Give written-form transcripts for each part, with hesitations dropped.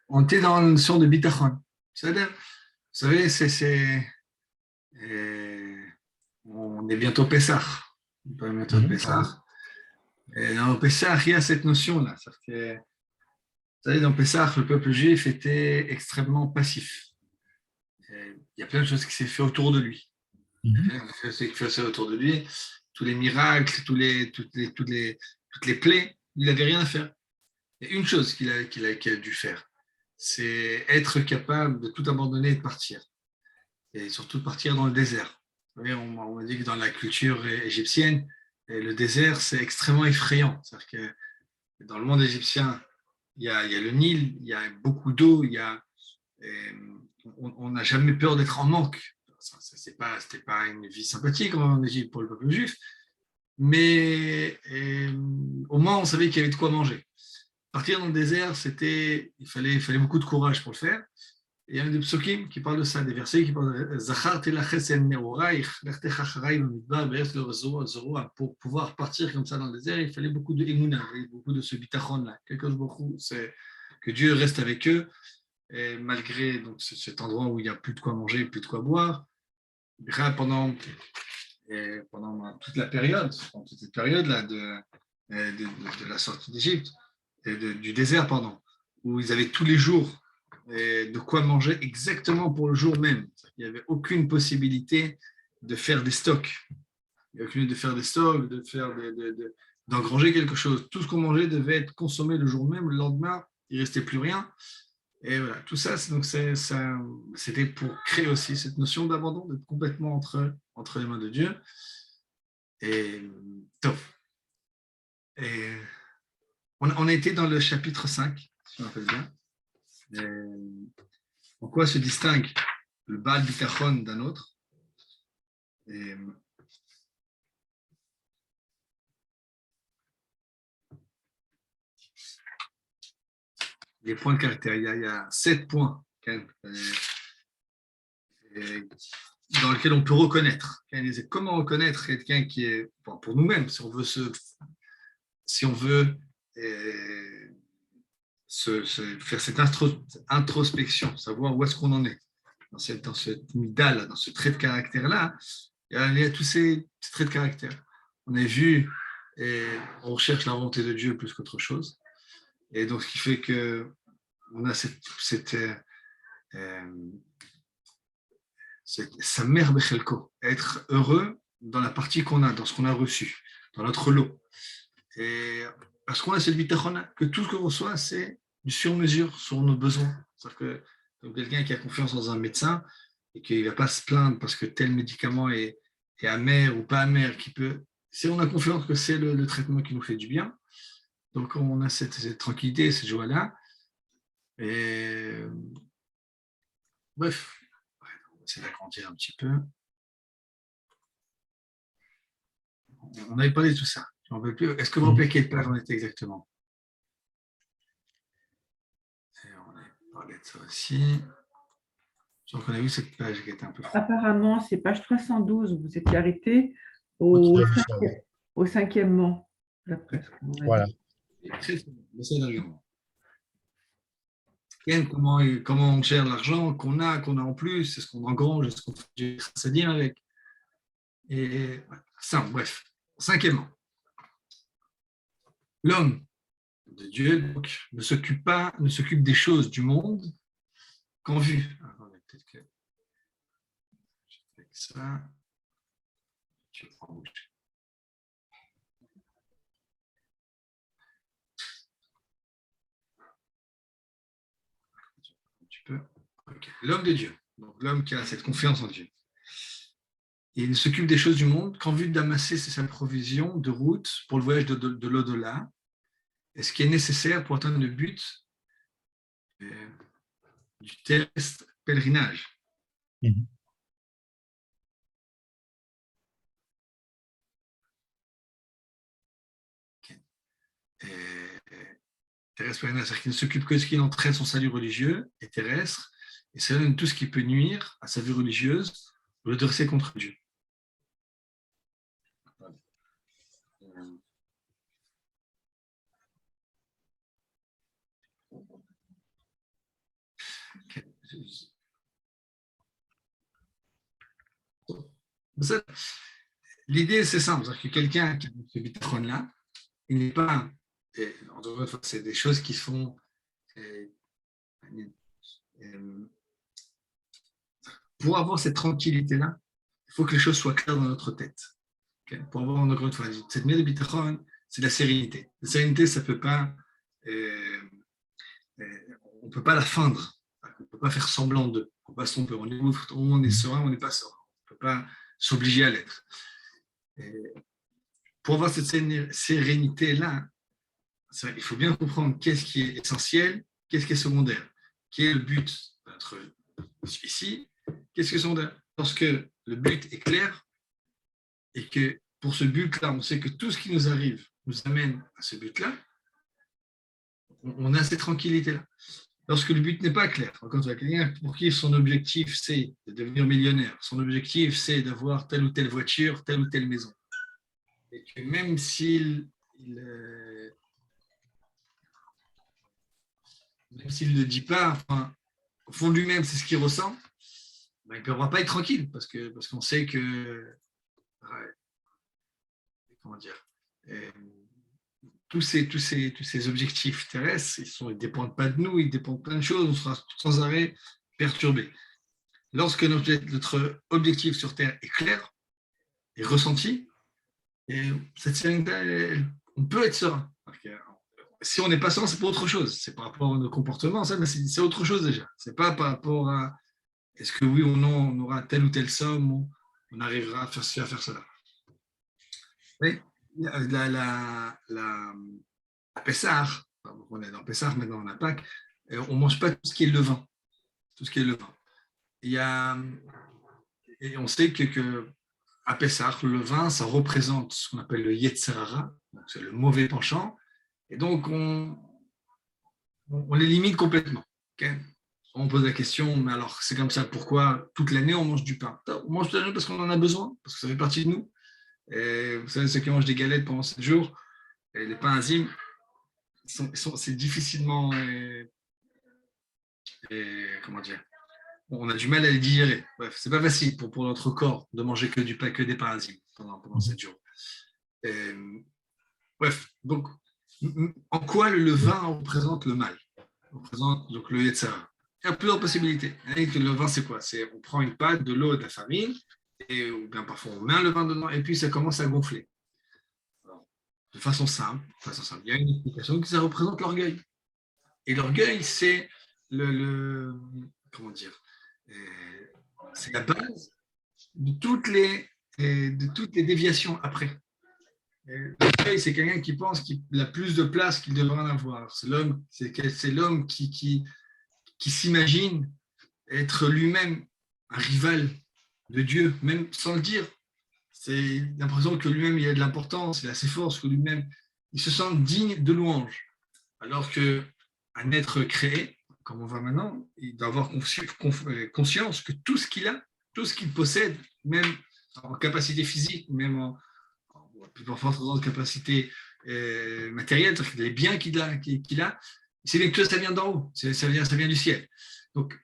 on était dans la notion de bitachon. C'est-à-dire, vous savez, on est bientôt Pessah. On est bientôt Pessah. Et dans Pessah, il y a cette notion-là. Que, vous savez, dans Pessah, le peuple juif était extrêmement passif. Et il y a plein de choses qui s'est fait autour de lui. Il y a plein de choses qui s'est fait autour de lui. Tous les miracles, toutes les plaies, il n'avait rien à faire. Il y a une chose qu'il a dû faire, c'est être capable de tout abandonner et de partir. Et surtout de partir dans le désert. Vous voyez, on m'a dit que dans la culture égyptienne, le désert, c'est extrêmement effrayant. C'est-à-dire que dans le monde égyptien, il y a le Nil, il y a beaucoup d'eau, on n'a jamais peur d'être en manque. C'était pas une vie sympathique en Égypte pour le peuple juif, mais au moins on savait qu'il y avait de quoi manger. Partir dans le désert, il fallait beaucoup de courage pour le faire. Et il y a des psukim qui parlent de ça, des versets qui parlent de pour pouvoir partir comme ça dans le désert, il fallait beaucoup de émouna, beaucoup de ce bitachon-là. C'est que Dieu reste avec eux, et malgré donc, cet endroit où il n'y a plus de quoi manger, plus de quoi boire. Pendant toute la période, toute cette période-là de la sortie d'Égypte, du désert, pardon, où ils avaient tous les jours de quoi manger exactement pour le jour même. Il n'y avait aucune possibilité de faire des stocks. Il n'y avait aucune de faire des stocks, d'engranger quelque chose. Tout ce qu'on mangeait devait être consommé le jour même. Le lendemain, il ne restait plus rien. Et voilà, tout ça, c'était pour créer aussi cette notion d'abandon, d'être complètement entre les mains de Dieu. Et top. Et on a été dans le chapitre 5, si je me rappelle bien. En quoi se distingue le Baal Bitachon d'un autre? Et les points de caractère, il y a 7 points dans lesquels on peut reconnaître. Comment reconnaître quelqu'un qui est, pour nous-mêmes, si on veut faire cette introspection, savoir où est-ce qu'on en est, dans cette midale, dans ce trait de caractère-là, il y a tous ces traits de caractère. On a vu, on recherche la volonté de Dieu plus qu'autre chose. Et donc, ce qui fait qu'on a cette sa mère Bechelko, être heureux dans la partie qu'on a, dans ce qu'on a reçu, dans notre lot. Et parce qu'on a cette bitachon, que tout ce qu'on reçoit, c'est du sur-mesure sur nos besoins. C'est-à-dire que donc quelqu'un qui a confiance dans un médecin et qu'il ne va pas se plaindre parce que tel médicament est amer ou pas amer, si on a confiance que c'est le traitement qui nous fait du bien, donc on a cette tranquillité, cette joie-là. Et bref, on va essayer d'agrandir un petit peu. On avait parlé de tout ça. Je m'en rappelle plus. Est-ce que vous vous rappelez quelle page on était exactement? Et on avait parlé de ça aussi. Je crois qu'on a vu cette page qui était un peu... Apparemment, c'est page 312. Vous étiez arrêté au 5e mot. Voilà. Très bon. C'est l'argument. Comment on gère l'argent qu'on a en plus? Est-ce qu'on engrange? Est-ce qu'on fait du chassadim avec? Et ça, bref. 5e. L'homme de Dieu donc, ne s'occupe des choses du monde qu'en vue. Attendez, peut-être que je fais ça. Je vais prendre un petit peu. Okay. L'homme de Dieu, donc l'homme qui a cette confiance en Dieu. Et il s'occupe des choses du monde qu'en vue d'amasser sa provision de route pour le voyage de l'au-delà, et ce qui est nécessaire pour atteindre le but du terrestre pèlerinage. Mm-hmm. Terrestre pèlerinage, c'est-à-dire qu'il ne s'occupe que de ce qui entraîne son salut religieux et terrestre, et ça donne tout ce qui peut nuire à sa vie religieuse ou le dresser contre Dieu. L'idée, c'est simple, c'est-à-dire que quelqu'un qui a ce bitachon-là, il n'est pas, c'est des choses qui se font, pour avoir cette tranquillité-là, il faut que les choses soient claires dans notre tête. Okay? Pour avoir, encore une fois, cette mitzvah de bitachon, c'est la sérénité. La sérénité, ça peut pas, on ne peut pas la feindre. On ne peut pas faire semblant d'eux. On ne peut pas se tromper. On est serein, on n'est pas serein. On ne peut pas s'obliger à l'être. Pour avoir cette sérénité-là, il faut bien comprendre qu'est-ce qui est essentiel, qu'est-ce qui est secondaire, quel est le but d'être ici, qu'est-ce qui est secondaire. Lorsque le but est clair et que pour ce but-là, on sait que tout ce qui nous arrive nous amène à ce but-là, on a cette tranquillité-là. Lorsque le but n'est pas clair, quand quelqu'un pour qui son objectif c'est de devenir millionnaire, son objectif c'est d'avoir telle ou telle voiture, telle ou telle maison, et que même s'il ne le dit pas, enfin, au fond de lui-même, c'est ce qu'il ressent, ben, il ne pourra pas être tranquille parce qu'on sait que, comment dire, tous ces objectifs terrestres, ils ne dépendent pas de nous, ils dépendent de plein de choses, on sera sans arrêt perturbé. Lorsque notre objectif sur Terre est clair, est ressenti, et cette sérénité, on peut être serein. Si on n'est pas serein, c'est pour autre chose. C'est par rapport à nos comportements, ça, mais c'est autre chose déjà. C'est pas par rapport à est-ce que oui ou non, on aura telle ou telle somme, ou on arrivera à faire cela. Oui, la Pessah, on est dans Pessah, maintenant on a Pâques, on ne mange pas tout ce qui est levain. Tout ce qui est levain. Et on sait que à Pessah, le levain, ça représente ce qu'on appelle le Yetzer Hara, c'est le mauvais penchant, et donc on l'élimine complètement. Okay, on pose la question, mais alors c'est comme ça, pourquoi toute l'année on mange du pain? On mange toute l'année parce qu'on en a besoin, parce que ça fait partie de nous. Et vous savez, ceux qui mangent des galettes pendant 7 jours, et les pains azimes, c'est difficilement, comment dire, on a du mal à les digérer. Bref, c'est pas facile pour notre corps de manger que des pains azimes pendant 7 jours. Bref, donc, en quoi le levain représente le mal? Représente donc le Yetzer Hara. Il y a plusieurs possibilités. Le levain, c'est quoi? C'est on prend une pâte, de l'eau, de la farine, ou bien parfois on met un levain dedans, et puis ça commence à gonfler. Alors, de façon simple, il y a une explication que ça représente l'orgueil. Et l'orgueil, c'est comment dire, c'est la base de toutes les déviations après. L'orgueil, c'est quelqu'un qui pense qu'il a plus de place qu'il devrait en avoir. C'est l'homme qui s'imagine être lui-même un rival de Dieu, même sans le dire. C'est l'impression que lui-même il a de l'importance, il a ses forces, que lui-même il se sent digne de louange. Alors qu'un être créé, comme on voit maintenant, il doit avoir conscience que tout ce qu'il a, tout ce qu'il possède, même en capacité physique, même en plus forte capacité matérielle, les biens qu'il a, c'est bien que ça vient d'en haut, ça vient du ciel. Donc,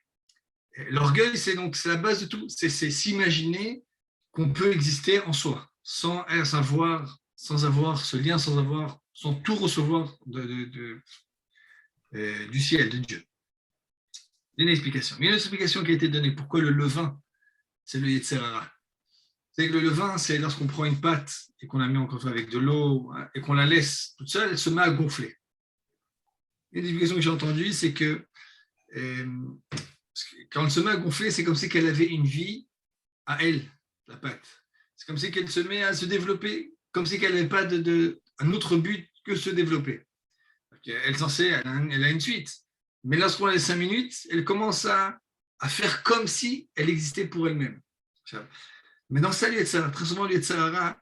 l'orgueil, c'est la base de tout, c'est s'imaginer qu'on peut exister en soi, sans avoir ce lien, sans tout recevoir du ciel, de Dieu. Il y a une explication. Il y a une explication qui a été donnée. Pourquoi le levain, c'est le Yetzer Hara? C'est que le levain, c'est lorsqu'on prend une pâte et qu'on la met encore avec de l'eau et qu'on la laisse toute seule, elle se met à gonfler. Une explication que j'ai entendue, c'est que quand elle se met à gonfler, c'est comme si elle avait une vie à elle, la pâte. C'est comme si elle se met à se développer, comme si elle n'avait pas un autre but que se développer. Elle a une suite. Mais lorsqu'on a les 5 minutes, elle commence à faire comme si elle existait pour elle-même. Mais dans ça, très souvent, le Yetzer Hara,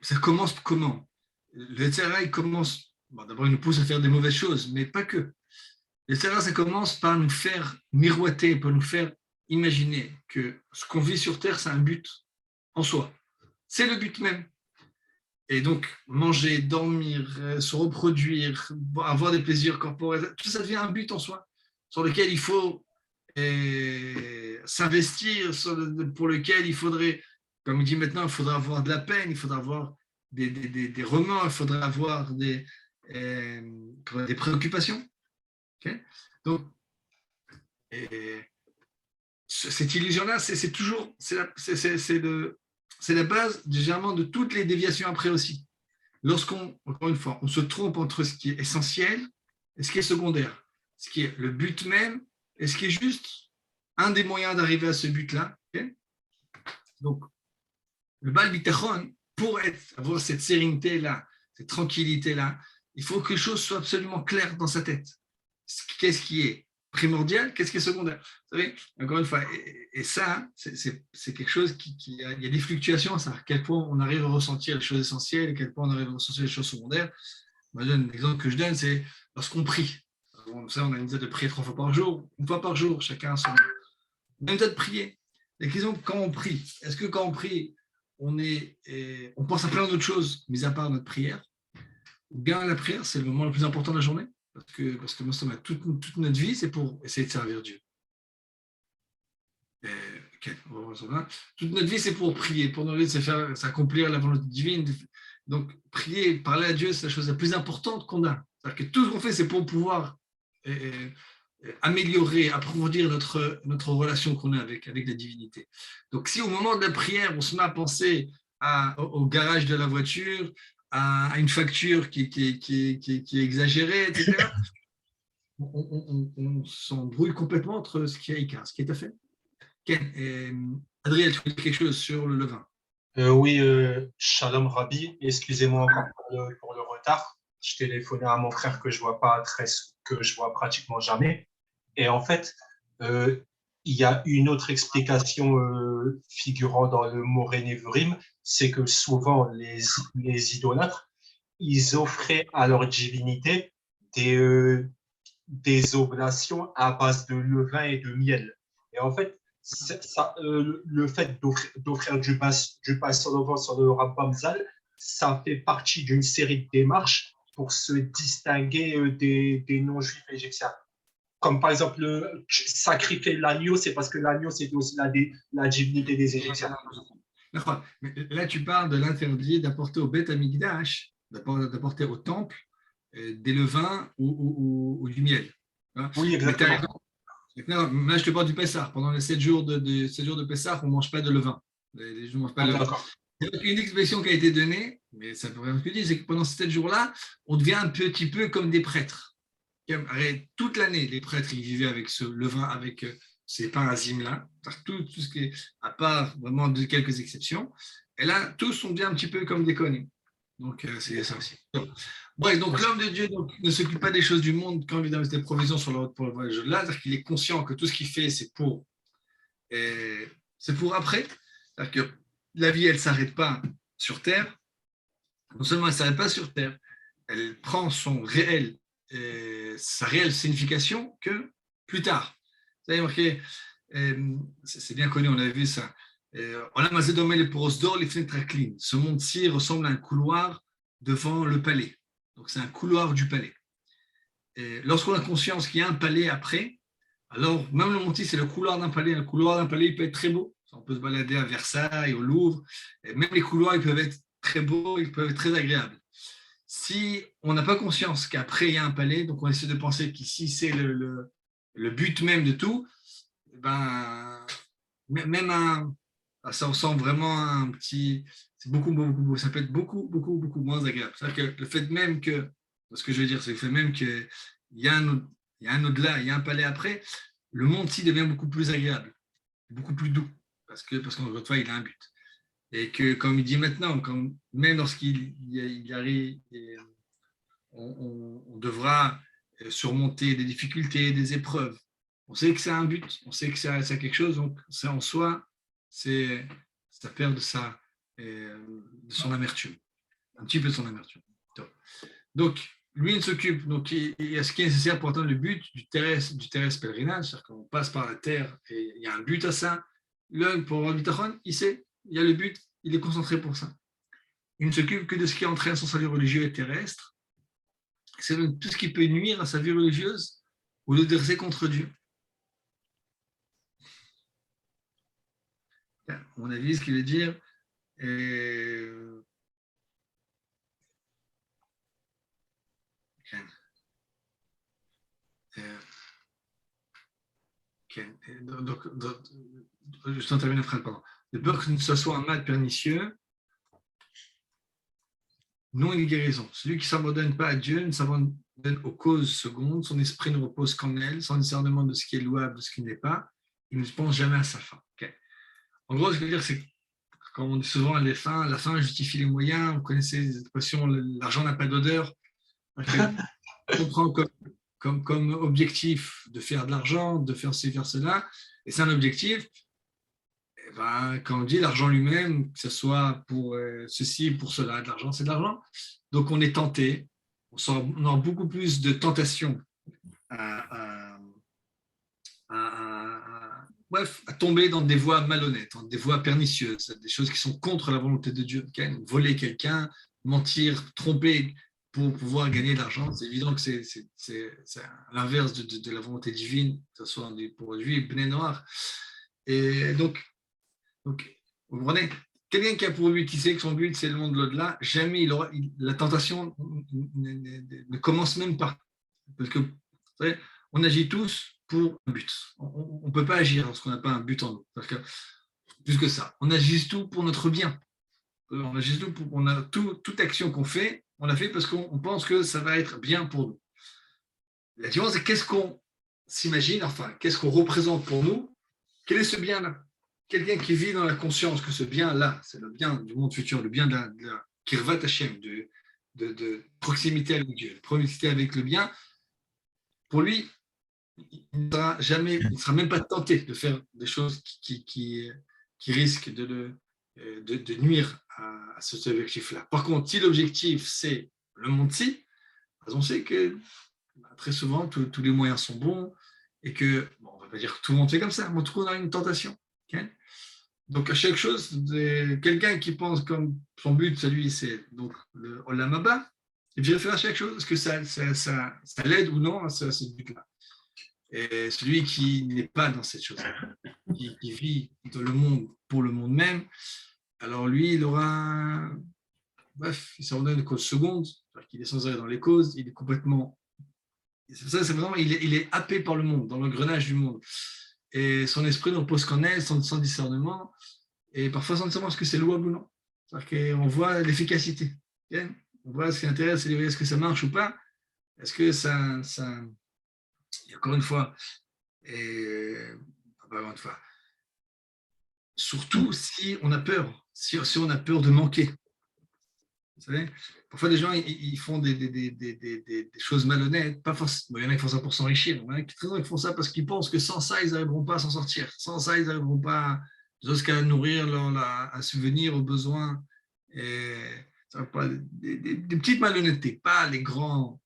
ça commence comment? Le Yetzer Hara, il commence, d'abord, il nous pousse à faire des mauvaises choses, mais pas que. Le Yetzer Hara, ça commence par nous faire miroiter, par nous faire imaginer que ce qu'on vit sur Terre, c'est un but en soi. C'est le but même. Et donc, manger, dormir, se reproduire, avoir des plaisirs corporels, tout ça devient un but en soi, sur lequel il faut s'investir, pour lequel il faudrait, comme il dit maintenant, il faudra avoir de la peine, il faudra avoir des remords, il faudra avoir des préoccupations. Okay. Donc, cette illusion-là, c'est toujours, c'est la base généralement de toutes les déviations après aussi. Lorsqu'on, encore une fois, on se trompe entre ce qui est essentiel et ce qui est secondaire, ce qui est le but même et ce qui est juste un des moyens d'arriver à ce but-là. Okay. Donc, le Baal Bitachon, pour avoir cette sérénité-là, cette tranquillité-là, il faut que les choses soient absolument claires dans sa tête. Qu'est-ce qui est primordial, qu'est-ce qui est secondaire. Vous savez, encore une fois, et ça, c'est quelque chose il y a des fluctuations, ça, à quel point on arrive à ressentir les choses essentielles, à quel point on arrive à ressentir les choses secondaires. Moi, l'exemple que je donne, c'est lorsqu'on prie. On a une méthode de prier 3 fois par jour, une fois par jour, chacun a son. On a une méthode de prier. La question, quand on prie, est-ce que quand on prie, on pense à plein d'autres choses, mis à part notre prière, ou bien la prière, c'est le moment le plus important de la journée? Parce que moi, toute notre vie, c'est pour essayer de servir Dieu. Toute notre vie, c'est pour prier, pour nous faire s'accomplir la volonté divine. Donc, prier, parler à Dieu, c'est la chose la plus importante qu'on a. C'est-à-dire que tout ce qu'on fait, c'est pour pouvoir améliorer, approfondir notre relation qu'on a avec la divinité. Donc, si au moment de la prière, on se met à penser au garage de la voiture, à une facture qui est exagérée, etc., on s'embrouille complètement entre ce qui est Icar, ce qui est à fait. Adrien, tu veux dire quelque chose sur le levain? Oui, Shalom Rabbi, excusez-moi encore pour le retard. Je téléphonais à mon frère que je vois pratiquement jamais. Et en fait, il y a une autre explication figurant dans le Moreh Nevurim, c'est que souvent les idolâtres, ils offraient à leur divinité des oblations à base de levain et de miel. Et en fait, le fait d'offrir du pain sur le Rambam Zal, ça fait partie d'une série de démarches pour se distinguer des non-juifs égyptiens. Comme par exemple, sacrifier l'agneau, c'est parce que l'agneau, c'était aussi la divinité des Égyptiens. Mais là, tu parles de l'interdit d'apporter au Beth Amikdash, d'apporter au temple des levains ou du miel. Oui, exactement. Maintenant, là, je te parle du Pessah. Pendant les 7 jours de Pessah, on ne mange pas de levain. Les gens ne mangent pas de levain. Il y a une expression qui a été donnée, mais ça peut rien se dire, c'est que pendant ces 7 jours-là, on devient un petit peu comme des prêtres. Toute l'année, les prêtres, ils vivaient avec ce levain, avec ces parasimes-là, tout ce qui est, à part vraiment de quelques exceptions. Et là, tous on devient un petit peu comme des connus. Donc, c'est ça aussi. Bref, donc l'homme de Dieu ne s'occupe pas des choses du monde quand il donne des provisions pour le voyage de là, c'est-à-dire qu'il est conscient que tout ce qu'il fait, c'est pour après. C'est-à-dire que la vie, elle ne s'arrête pas sur Terre. Non seulement elle ne s'arrête pas sur Terre, elle prend sa réelle signification que plus tard. Vous avez marqué, c'est bien connu, on a vu ça. Ce monde-ci ressemble à un couloir devant le palais. Donc, c'est un couloir du palais. Et lorsqu'on a conscience qu'il y a un palais après, alors, même le monde-ci, c'est le couloir d'un palais. Un couloir d'un palais, il peut être très beau. On peut se balader à Versailles, au Louvre. Et même les couloirs, ils peuvent être très beaux, ils peuvent être très agréables. Si on n'a pas conscience qu'après, il y a un palais, donc on essaie de penser qu'ici, c'est le but même de tout, ben, même ça ressemble vraiment à un petit. C'est beaucoup, ça peut être beaucoup moins agréable. C'est-à-dire que le fait même que, ce que je veux dire, c'est le fait même qu'il y a un au-delà, il y a un palais après, le monde-ci devient beaucoup plus agréable, beaucoup plus doux, parce qu'encore une fois, il a un but. Et que, comme il dit maintenant, même lorsqu'il arrive, on devra surmonter des difficultés, des épreuves. On sait que c'est un but, on sait que c'est quelque chose, donc c'est en soi, ça perd de son amertume, un petit peu de son amertume. Donc, lui, il s'occupe, donc il y a ce qui est nécessaire pour atteindre le but du terrestre pèlerinage, c'est-à-dire qu'on passe par la terre et il y a un but à ça. L'homme, pour avoir le bitachon, il sait, il y a le but, il est concentré pour ça. il ne s'occupe que de ce qui entraîne son salut religieux et terrestre. C'est tout ce qui peut nuire à sa vie religieuse ou le dresser contre Dieu. À mon avis, ce qu'il veut dire, donc, je t'en termine la phrase, pardon. De peur que ce soit un mal pernicieux, non une guérison. Celui qui ne s'abandonne pas à Dieu ne s'abandonne aux causes secondes, son esprit ne repose qu'en elle, sans discernement de ce qui est louable, de ce qui ne l'est pas, il ne pense jamais à sa fin. Okay. En gros, ce que je veux dire, c'est comme on dit souvent à la fin justifie les moyens, vous connaissez les expressions, l'argent n'a pas d'odeur. On prend comme objectif de faire de l'argent, de faire ci, faire cela, et c'est un objectif. Et ben, quand on dit l'argent lui-même, que ce soit pour ceci, pour cela, de l'argent, c'est de l'argent. Donc on est tenté, on a beaucoup plus de tentation à tomber dans des voies malhonnêtes, dans des voies pernicieuses, des choses qui sont contre la volonté de Dieu. Okay? Voler quelqu'un, mentir, tromper pour pouvoir gagner de l'argent, c'est évident que c'est l'inverse de la volonté divine, que ce soit pour lui, Bnei Noir. Et donc, vous comprenez, quelqu'un qui a pour but, qui sait que son but c'est le monde de l'au-delà, jamais la tentation ne commence même pas. Parce que, vous savez, on agit tous pour un but. On ne peut pas agir lorsqu'on n'a pas un but en nous. Parce que, plus que ça, on agit tout pour notre bien. On agit tout pour, toute action qu'on fait, on la fait parce qu'on pense que ça va être bien pour nous. La différence, c'est qu'est-ce qu'on s'imagine, enfin, qu'est-ce qu'on représente pour nous, quel est ce bien-là. Quelqu'un qui vit dans la conscience que ce bien-là, c'est le bien du monde futur, le bien de la Kirvat Hashem, de proximité avec Dieu, de proximité avec le bien, pour lui, il ne sera même pas tenté de faire des choses qui risquent de nuire à cet objectif-là. Par contre, si l'objectif, c'est le monde-ci, on sait que très souvent, tous les moyens sont bons et que, bon, on ne va pas dire que tout le monde fait comme ça, mais en tout cas, on a une tentation. Okay. Donc, à chaque chose, quelqu'un qui pense comme son but, celui, c'est donc le Olam Haba, il vient faire à chaque chose, est-ce que ça l'aide ou non à ce but-là. Et celui qui n'est pas dans cette chose-là, qui vit dans le monde pour le monde même, alors lui, il aura, bref, il s'abandonne aux causes secondes, c'est-à-dire qu'il est sans arrêt dans les causes, il est complètement, ça, c'est vraiment, il est happé par le monde, dans l'engrenage du monde. Et son esprit ne repose qu'en elle, sans discernement, et parfois sans savoir ce que c'est louable ou non. C'est-à-dire qu'on voit l'efficacité. Okay, on voit ce qui intéresse, c'est est-ce que ça marche ou pas, est-ce que ça et encore une fois, surtout si on a peur, si on a peur de manquer. Vous savez, parfois des gens ils font des choses malhonnêtes, pas forcément. Il y en a qui font ça pour s'enrichir, il y en a qui font ça parce qu'ils pensent que sans ça ils n'arriveront pas à s'en sortir, sans ça ils n'arriveront pas jusqu'à nourrir à subvenir aux besoins. Et ça va pas des petites malhonnêtetés, pas les grands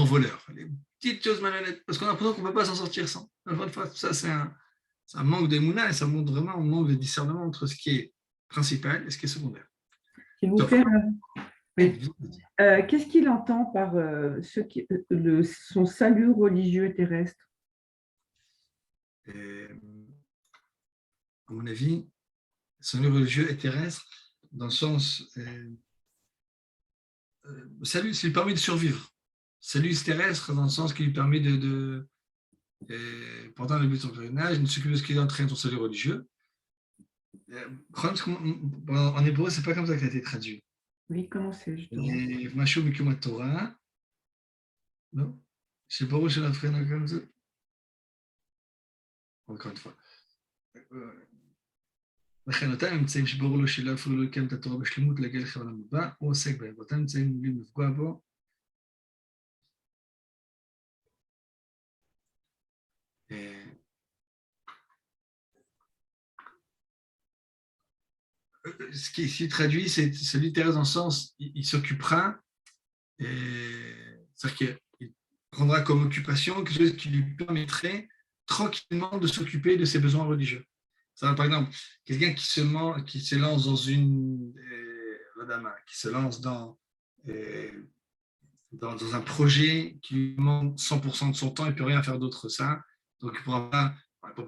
voleurs, les petites choses malhonnêtes, parce qu'on a l'impression qu'on ne peut pas s'en sortir sans. Une fois, ça c'est un manque d'émouna et ça montre vraiment un manque de discernement entre ce qui est principal et ce qui est secondaire. S'il vous plaît, qu'est-ce qu'il entend par son salut religieux terrestre? À mon avis, salut religieux et terrestre, dans le sens, salut, ça lui permet de survivre. Salut terrestre, dans le sens qui lui permet pendant le but de son pèlerinage, de s'occuper de ce qui entraîne son salut religieux. En hébreu, c'est pas comme ça que ça a été traduit. Oui, comment c'est justement? Mashu Mikumat Torah. Non? Je ne sais pas où je l'ai fait comme ça. Encore une fois. לכן אותם אמצעים שברור לו שלא אפילו לא יקיים את התורה בשלמות להגיע לחיים העולם הבא, הוא עוסק בהם, ואותם אמצעים עלולים לפגוע בו. Ce qui est traduit, c'est celui terrestre dans le sens, il s'occupera, c'est-à-dire qu'il prendra comme occupation quelque chose qui lui permettrait tranquillement de s'occuper de ses besoins religieux. Ça, par exemple, quelqu'un qui se lance dans Adama, qui se lance dans un projet qui lui demande 100% de son temps, il ne peut rien faire d'autre que ça. Donc, il ne pourra pas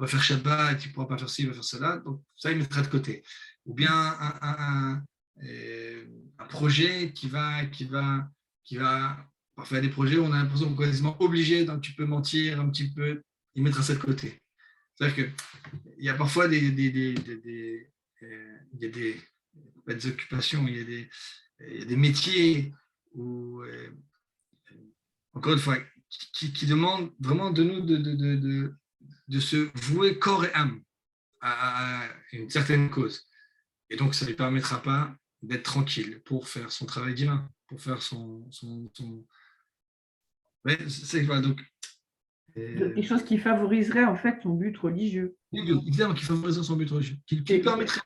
faire Shabbat, il ne pourra pas faire ci, il va faire cela. Donc, ça, il mettra de côté. Ou bien un projet qui va parfois, il y a des projets où on a l'impression qu'on est quasiment obligé, donc tu peux mentir un petit peu, il mettra ça de côté. C'est-à-dire qu'il y a parfois des occupations, il y a des métiers où, encore une fois, qui demandent vraiment de nous de se vouer corps et âme à une certaine cause. Et donc, ça ne lui permettra pas d'être tranquille pour faire son travail divin, pour faire son... Ouais, c'est voilà, donc... Quelque chose qui favoriserait en fait son but religieux. Évidemment, qui favoriserait son but religieux, qui permettrait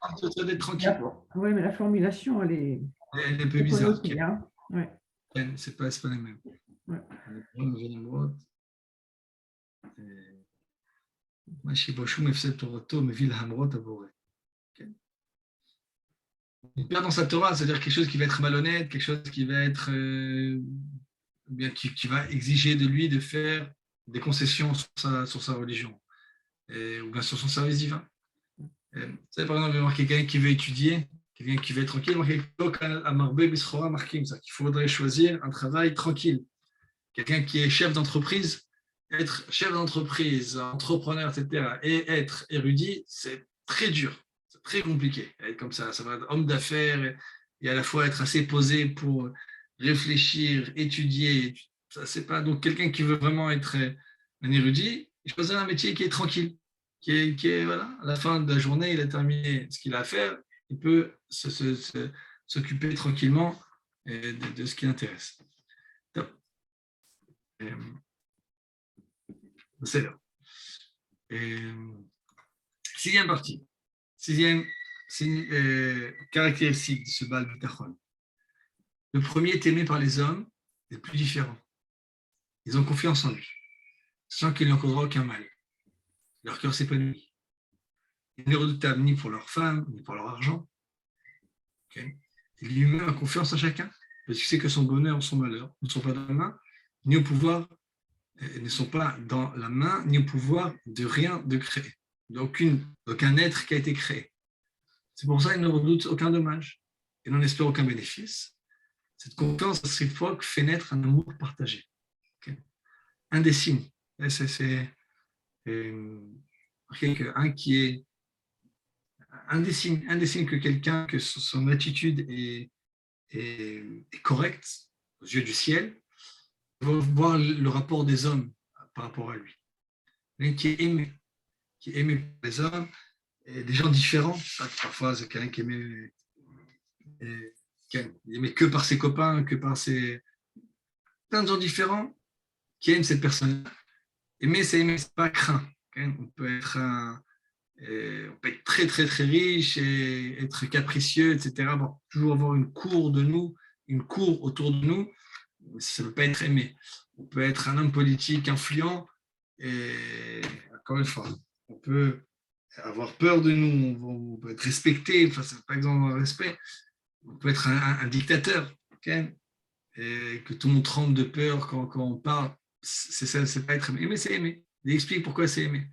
d'être tranquille. Oui, mais la formulation, elle est un peu bizarre. Hein. Ouais. C'est pas les mêmes. Ouais. Il perd dans sa Torah, c'est-à-dire quelque chose qui va être malhonnête, quelque chose qui va être bien qui va exiger de lui de faire des concessions sur sa religion, ou bien sur son service divin. Vous savez, par exemple, il y a quelqu'un qui veut étudier, quelqu'un qui veut être tranquille, il faudrait choisir un travail tranquille. Quelqu'un qui est chef d'entreprise, être chef d'entreprise, entrepreneur, etc., et être érudit, c'est très dur, c'est très compliqué. Être comme ça va être homme d'affaires et à la fois être assez posé pour réfléchir, étudier. Ça, c'est pas donc quelqu'un qui veut vraiment être un érudit, il choisit un métier qui est tranquille, qui est voilà, à la fin de la journée, il a terminé ce qu'il a à faire, il peut s'occuper tranquillement de ce qui l'intéresse. C'est là. Sixième partie. Sixième caractéristique de ce Baal Bitachon. Le premier est aimé par les hommes, les plus différents. Ils ont confiance en lui, sachant qu'il n'en causera aucun mal. Leur cœur s'épanouit. Il n'est redoutable ni pour leur femme, ni pour leur argent. Okay. Il lui-même a confiance en chacun, parce qu'il sait que son bonheur ou son malheur ne sont pas dans la main, ni au pouvoir, ne sont pas dans la main, ni au pouvoir de rien de créer, d'aucun être qui a été créé. C'est pour ça qu'il ne redoute aucun dommage et n'en espère aucun bénéfice. Cette confiance réciproque fait naître un amour partagé. Okay. Un des signes, c'est un des signes que quelqu'un, que son attitude est correcte aux yeux du ciel, va voir le rapport des hommes par rapport à lui. Qui est aimé par les hommes, et des gens différents. Parfois, c'est quelqu'un qui aimé que par ses copains, que par ses... Plein de gens différents qui aiment cette personne. Aimer, c'est pas craint. On peut être très, très, très riche et être capricieux, etc. Bon, toujours avoir une cour autour de nous, ça ne peut pas être aimé. On peut être un homme politique influent et, encore une fois, on peut avoir peur de nous, on peut être respecté, enfin, c'est par exemple un respect, on peut être un dictateur, okay, et que tout le monde tremble de peur quand on parle, c'est pas être aimé. Aimer, c'est aimer. Il explique pourquoi c'est aimer.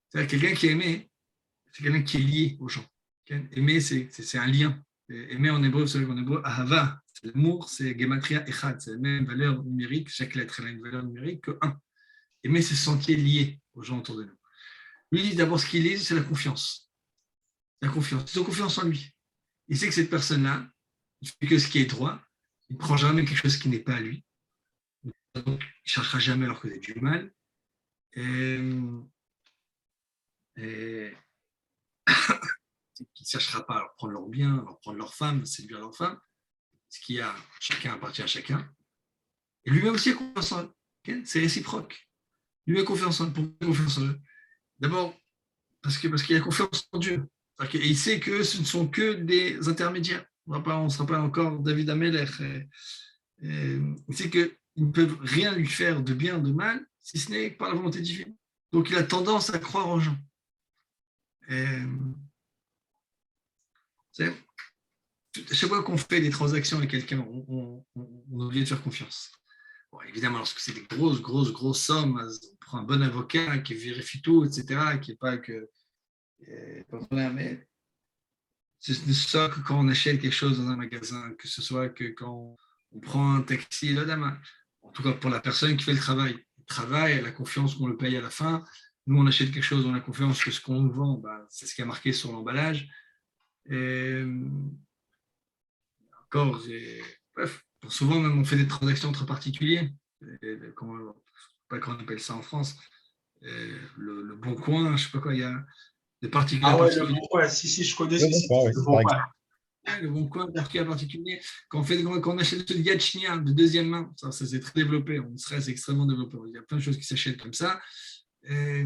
C'est-à-dire quelqu'un qui est aimé, c'est quelqu'un qui est lié aux gens. Okay. Aimer, c'est un lien. Aimer en hébreu, vous savez qu'en hébreu, ahava, c'est l'amour, c'est gematria echad, c'est la même valeur numérique, chaque lettre a une valeur numérique que 1. Aimer, c'est se sentir lié aux gens autour de nous. Lui dit d'abord ce qu'il est, c'est la confiance. La confiance. Ils ont confiance en lui. Il sait que cette personne-là, il fait que ce qui est droit, il ne prend jamais quelque chose qui n'est pas à lui. Donc, il ne cherchera jamais à leur causer du mal. Et il ne cherchera pas à leur prendre leur bien, à leur prendre leur femme, séduire leur femme. Ce qui a, chacun appartient à chacun. Et lui-même aussi a confiance en eux. Okay, c'est réciproque. Lui a confiance en eux. Pourquoi il a confiance en eux? D'abord, parce qu'il a confiance en Dieu. Et il sait que ce ne sont que des intermédiaires. On ne sera pas encore David Amelech. Il sait qu'ils ne peuvent rien lui faire de bien, de mal, si ce n'est par la volonté divine. Donc il a tendance à croire aux gens. à chaque fois qu'on fait des transactions avec quelqu'un, on oublie de faire confiance. Bon, évidemment, lorsque c'est des grosses sommes, on prend un bon avocat qui vérifie tout, etc., qui n'est pas que. Mais ce n'est ça que quand on achète quelque chose dans un magasin, que ce soit que quand on prend un taxi, là, en tout cas pour la personne qui fait le travail, elle a confiance qu'on le paye à la fin. Nous, on achète quelque chose, on a confiance que ce qu'on nous vend, c'est ce qui est marqué sur l'emballage. Et encore, bref, souvent même on fait des transactions entre particuliers. Pas qu'on appelle ça en France. Le bon coin, je ne sais pas quoi, il y a des particuliers. Ah ouais, le bon coin, si, je connais ce site, le bon coin. Le bon coin, particulier. Quand on achète le Yad Shnia de deuxième main, ça c'est très développé. En Israël, c'est extrêmement développé. Il y a plein de choses qui s'achètent comme ça. Tu es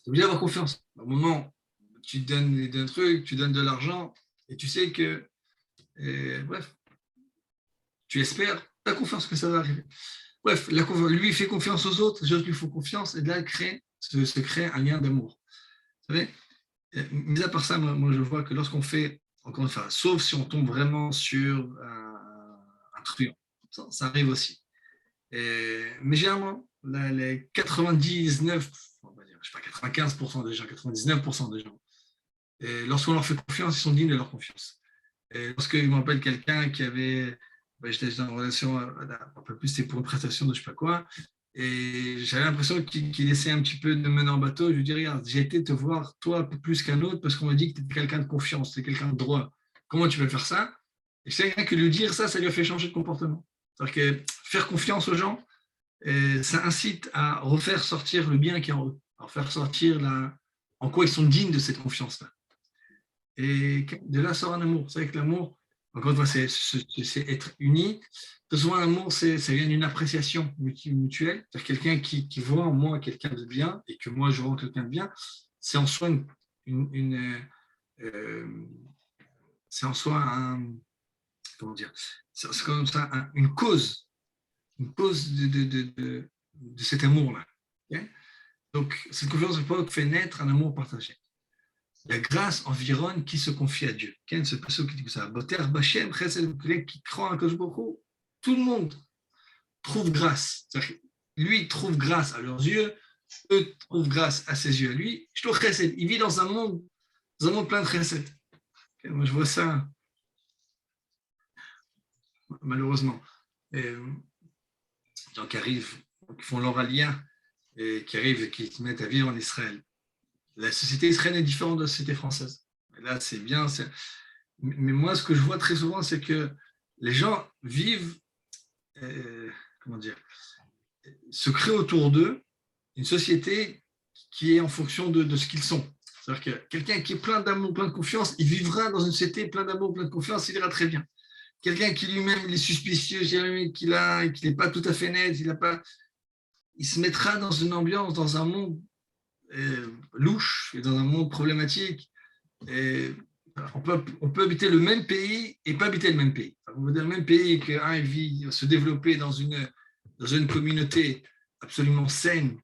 obligé d'avoir confiance. Au moment où tu donnes un truc, tu donnes de l'argent, et tu sais que, bref, tu espères, tu as confiance que ça va arriver. Bref, lui, il fait confiance aux autres, les autres lui font confiance, et de là, se crée un lien d'amour. Vous savez, mis à part ça, moi, je vois que lorsqu'on fait, encore une fois, sauf si on tombe vraiment sur un truand, ça arrive aussi. Mais généralement, les 99, on va dire, je sais pas, 95% des gens, 99% des gens, lorsqu'on leur fait confiance, ils sont dignes de leur confiance. Et lorsqu'il m'appelle quelqu'un qui avait, j'étais dans une relation, un peu plus, c'était pour une prestation de je sais pas quoi, et j'avais l'impression qu'il essaie un petit peu de me mener en bateau. Je lui dis, regarde, j'ai été te voir, toi, un peu plus qu'un autre, parce qu'on m'a dit que tu étais quelqu'un de confiance, tu es quelqu'un de droit. Comment tu peux faire ça? Et c'est rien que lui dire ça, ça lui a fait changer de comportement. C'est-à-dire que faire confiance aux gens, ça incite à refaire sortir le bien qui est en eux, à refaire sortir en quoi ils sont dignes de cette confiance-là. Et de là sort un amour. C'est vrai que l'amour, encore une fois, c'est être uni. Très souvent, l'amour, ça vient d'une appréciation mutuelle. C'est-à-dire quelqu'un qui voit en moi quelqu'un de bien et que moi, je vois en quelqu'un de bien. C'est en soi c'est en soi comment dire, c'est comme ça, une cause de cet amour-là. Okay? Donc, cette confiance fait naître un amour partagé. La grâce environne qui se confie à Dieu. Ce passage qui dit ça. Qui croit en Kosh Boko, tout le monde trouve grâce. Lui, il trouve grâce à leurs yeux, eux trouvent grâce à ses yeux à lui. Il vit dans un monde plein de chesed. Moi, je vois ça, malheureusement. Et, gens qui arrivent, qui font leur aliyah, et qui arrivent et qui se mettent à vivre en Israël. La société israélienne est différente de la société française. Et là, c'est bien. Mais moi, ce que je vois très souvent, c'est que les gens vivent, comment dire, se créent autour d'eux une société qui est en fonction de ce qu'ils sont. C'est-à-dire que quelqu'un qui est plein d'amour, plein de confiance, il vivra dans une société plein d'amour, plein de confiance, il ira très bien. Quelqu'un qui lui-même il est suspicieux, qu'il n'est pas tout à fait net, il se mettra dans une ambiance, dans un monde louche, et dans un monde problématique. Et on peut habiter le même pays et pas habiter le même pays. On peut dire le même pays qu'un vit se développer dans une communauté absolument saine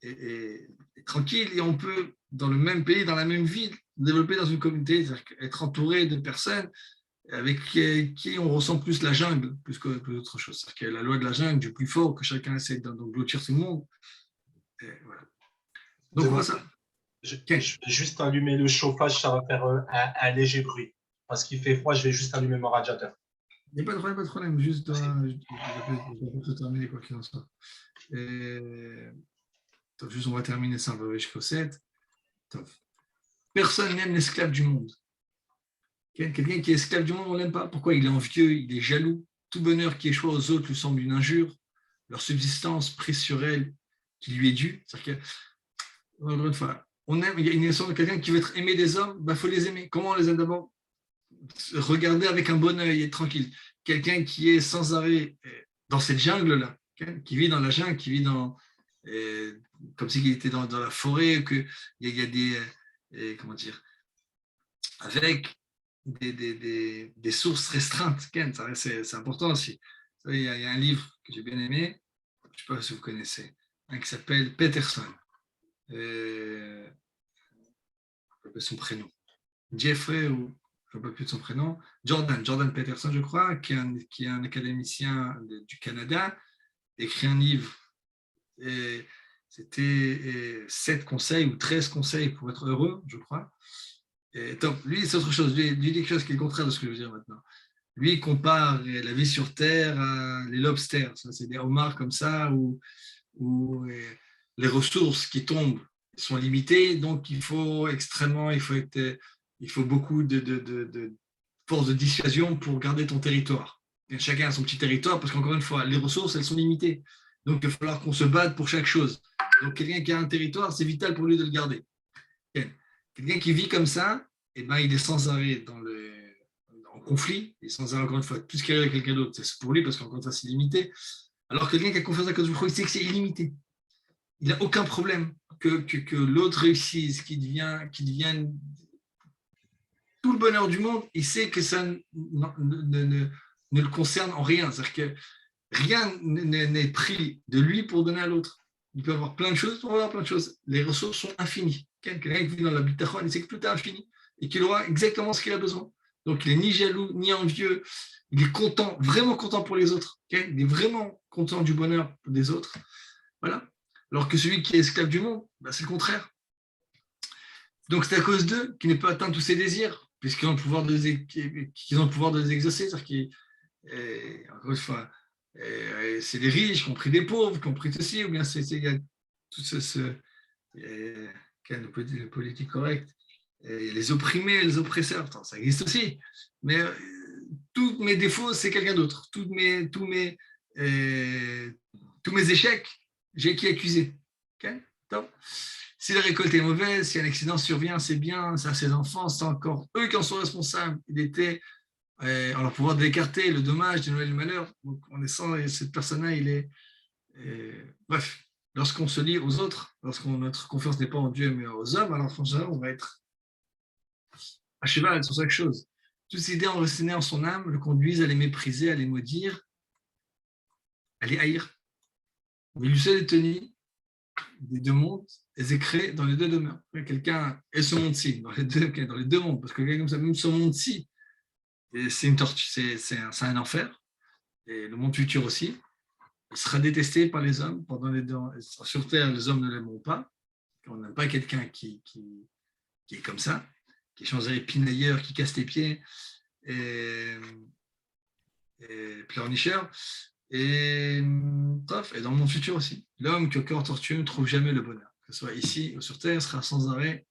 et tranquille, et on peut, dans le même pays, dans la même ville, développer dans une communauté, c'est-à-dire être entouré de personnes avec qui on ressent plus la jungle, plus qu'autre chose. C'est-à-dire qu'il y a la loi de la jungle, du plus fort, que chacun essaie d'engloutir tout le monde. Et voilà. Donc, voilà ça. Je vais juste allumer le chauffage, ça va faire un léger bruit. Parce qu'il fait froid, je vais juste allumer mon radiateur. Il n'y a pas de problème, juste je terminer quoi qu'il en soit. Juste, on va terminer ça, on va jusqu'au 7. Personne n'aime l'esclave du monde. Quelqu'un qui est esclave du monde, on ne l'aime pas. Pourquoi? Il est envieux, il est jaloux. Tout bonheur qui échoue aux autres lui semble une injure. Leur subsistance prise sur elle qui lui est due. C'est-à-dire que, encore une fois, il y a une notion de quelqu'un qui veut être aimé des hommes, il faut les aimer. Comment on les aime d'abord? Regarder avec un bon œil et être tranquille. Quelqu'un qui est sans arrêt dans cette jungle-là, qui vit dans la jungle, qui vit comme s'il était dans la forêt, qu'il y a des, comment dire, avec des sources restreintes. C'est important aussi. Il y a un livre que j'ai bien aimé, je ne sais pas si vous connaissez, qui s'appelle Peterson. Je son prénom. Jeffrey ou ne me rappelle plus de son prénom, Jordan Peterson, je crois, qui est un académicien du Canada, écrit un livre. Et c'était 7 conseils ou 13 conseils pour être heureux, je crois. Et top, lui, c'est autre chose. Lui, dit quelque chose qui est le contraire de ce que je veux dire maintenant. Lui, il compare la vie sur Terre à les lobsters. Ça, c'est des homards comme ça, où les ressources qui tombent sont limitées. Donc, il faut beaucoup de force de dissuasion pour garder ton territoire. Et chacun a son petit territoire, parce qu'encore une fois, les ressources, elles sont limitées. Donc, il va falloir qu'on se batte pour chaque chose. Donc, quelqu'un qui a un territoire, c'est vital pour lui de le garder. Quelqu'un qui vit comme ça, eh ben, il est sans arrêt en conflit, et sans arrêt, encore une fois, tout ce qui arrive avec quelqu'un d'autre, c'est pour lui, parce qu'encore une fois, c'est limité. Alors, quelqu'un qui a confiance à cause du il sait que c'est illimité. Il n'a aucun problème que l'autre réussisse, qu'il devienne tout le bonheur du monde, il sait que ça ne le concerne en rien. C'est-à-dire que rien n'est pris de lui pour donner à l'autre. Il peut avoir plein de choses, on va avoir plein de choses. Les ressources sont infinies. Quelqu'un qui vit dans la bitachon, il sait que tout est infini et qu'il aura exactement ce qu'il a besoin. Donc, il n'est ni jaloux, ni envieux. Il est content, vraiment content pour les autres. Il est vraiment content du bonheur des autres. Voilà. Alors que celui qui est esclave du monde, c'est le contraire. Donc, c'est à cause d'eux qu'il ne peut atteindre tous ses désirs, puisqu'ils ont le pouvoir de les exaucer. C'est-à-dire qu'ils, encore une fois, c'est des riches qui ont pris des pauvres, qui ont pris ceci, ou bien il y a tout le politique correct, les opprimés, les oppresseurs, ça existe aussi. Mais tous mes défauts, c'est quelqu'un d'autre. Tous mes échecs, j'ai qui accuser. Okay? Top. Si la récolte est mauvaise, si un accident survient, c'est bien, c'est à ses enfants, c'est encore eux qui en sont responsables. Il était en leur pouvoir d'écarter le dommage, le malheur. Donc, on est sans, et cette personne-là, il est. Bref, lorsqu'on se lie aux autres, notre confiance n'est pas en Dieu, mais aux hommes, alors franchement, on va être à cheval sur chaque chose. Toutes ces idées enracinées en son âme le conduisent à les mépriser, à les maudire, à les haïr. Mais lui seul est tenu des deux mondes, et est créé dans les deux demeures. Quelqu'un est ce monde-ci, dans les deux mondes, parce que quelqu'un comme ça, même ce monde-ci, c'est une torture, c'est un enfer, et le monde futur aussi. Il sera détesté par les hommes. Sur Terre, les hommes ne l'aimeront pas. On n'aime pas quelqu'un qui est comme ça, qui est changé pinailleur, qui casse les pieds, et pleurnicheur. Et dans le monde futur aussi. L'homme qui au cœur tortueux ne trouve jamais le bonheur. Que ce soit ici ou sur Terre, sera sans arrêt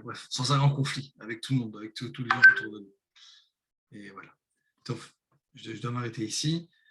bref, sans arrêt en conflit avec tout le monde, avec tous les gens autour de nous. Et voilà. Donc, je dois m'arrêter ici.